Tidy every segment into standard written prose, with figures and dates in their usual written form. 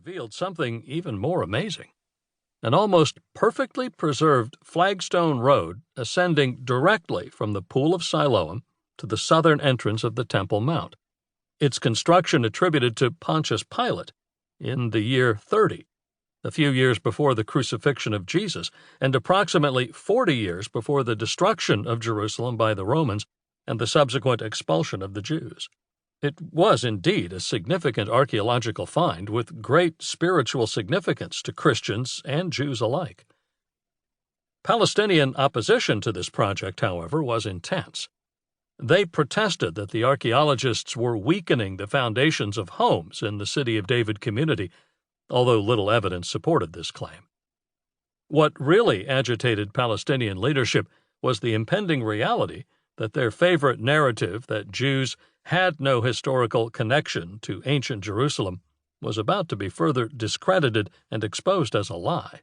revealed something even more amazing. An almost perfectly preserved flagstone road ascending directly from the Pool of Siloam to the southern entrance of the Temple Mount. Its construction attributed to Pontius Pilate in the year 30, a few years before the crucifixion of Jesus, and approximately 40 years before the destruction of Jerusalem by the Romans and the subsequent expulsion of the Jews. It was indeed a significant archaeological find with great spiritual significance to Christians and Jews alike. Palestinian opposition to this project, however, was intense. They protested that the archaeologists were weakening the foundations of homes in the City of David community, although little evidence supported this claim. What really agitated Palestinian leadership was the impending reality that their favorite narrative that Jews had no historical connection to ancient Jerusalem was about to be further discredited and exposed as a lie.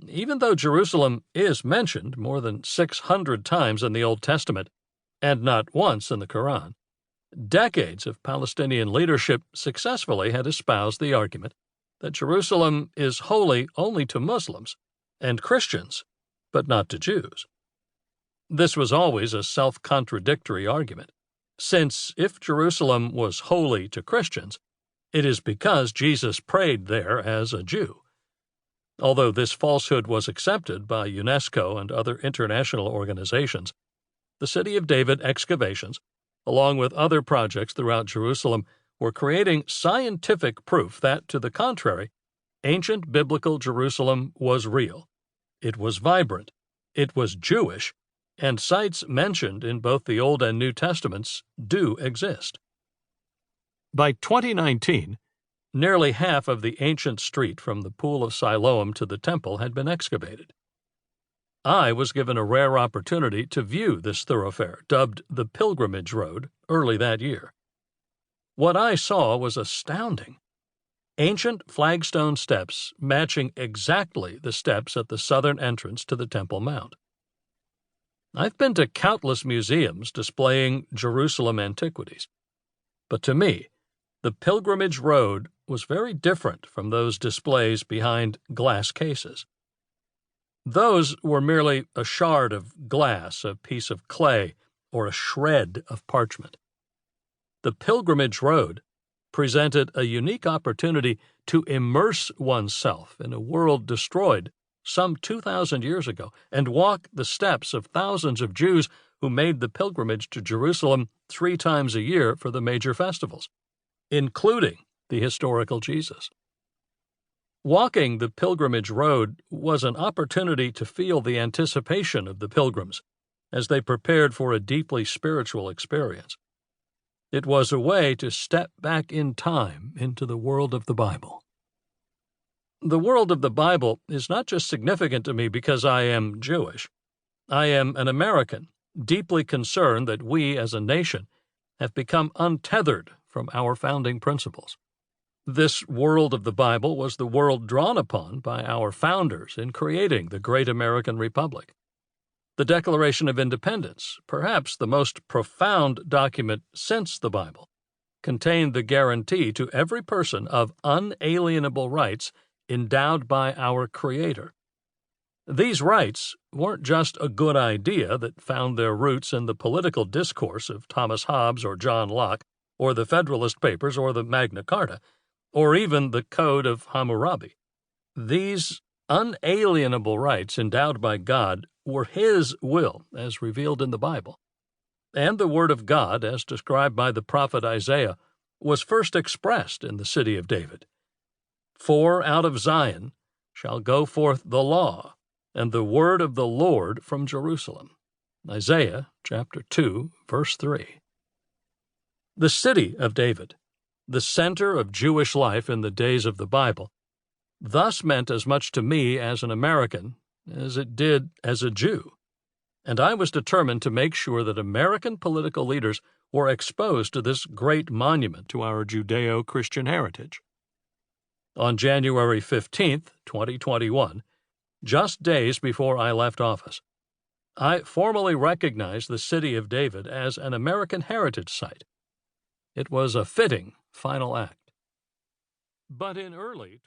Even though Jerusalem is mentioned more than 600 times in the Old Testament, and not once in the Quran, decades of Palestinian leadership successfully had espoused the argument that Jerusalem is holy only to Muslims and Christians, but not to Jews. This was always a self-contradictory argument, since if Jerusalem was holy to Christians, it is because Jesus prayed there as a Jew. Although this falsehood was accepted by UNESCO and other international organizations, the City of David excavations, along with other projects throughout Jerusalem, were creating scientific proof that, to the contrary, ancient biblical Jerusalem was real. It was vibrant, it was Jewish, and sites mentioned in both the Old and New Testaments do exist. By 2019, nearly half of the ancient street from the Pool of Siloam to the temple had been excavated. I was given a rare opportunity to view this thoroughfare, dubbed the Pilgrimage Road, early that year. What I saw was astounding. Ancient flagstone steps matching exactly the steps at the southern entrance to the Temple Mount. I've been to countless museums displaying Jerusalem antiquities, but to me, the Pilgrimage Road was very different from those displays behind glass cases. Those were merely a shard of glass, a piece of clay, or a shred of parchment. The Pilgrimage Road presented a unique opportunity to immerse oneself in a world destroyed some 2,000 years ago and walk the steps of thousands of Jews who made the pilgrimage to Jerusalem 3 times a year for the major festivals, including the historical Jesus. Walking the Pilgrimage Road was an opportunity to feel the anticipation of the pilgrims as they prepared for a deeply spiritual experience. It was a way to step back in time into the world of the Bible. The world of the Bible is not just significant to me because I am Jewish. I am an American, deeply concerned that we as a nation have become untethered from our founding principles. This world of the Bible was the world drawn upon by our founders in creating the great American Republic. The Declaration of Independence, perhaps the most profound document since the Bible, contained the guarantee to every person of unalienable rights endowed by our Creator. These rights weren't just a good idea that found their roots in the political discourse of Thomas Hobbes or John Locke, or the Federalist Papers or the Magna Carta, or even the Code of Hammurabi. These unalienable rights endowed by God were His will as revealed in the Bible, and the Word of God, as described by the prophet Isaiah, was first expressed in the City of David. For out of Zion shall go forth the law, and the word of the Lord from Jerusalem. Isaiah chapter 2, verse 3. The City of David, the center of Jewish life in the days of the Bible, thus meant as much to me as an American as it did as a Jew, and I was determined to make sure that American political leaders were exposed to this great monument to our Judeo-Christian heritage. On January 15, 2021, just days before I left office, I formally recognized the City of David as an American heritage site. It was a fitting final act. But in early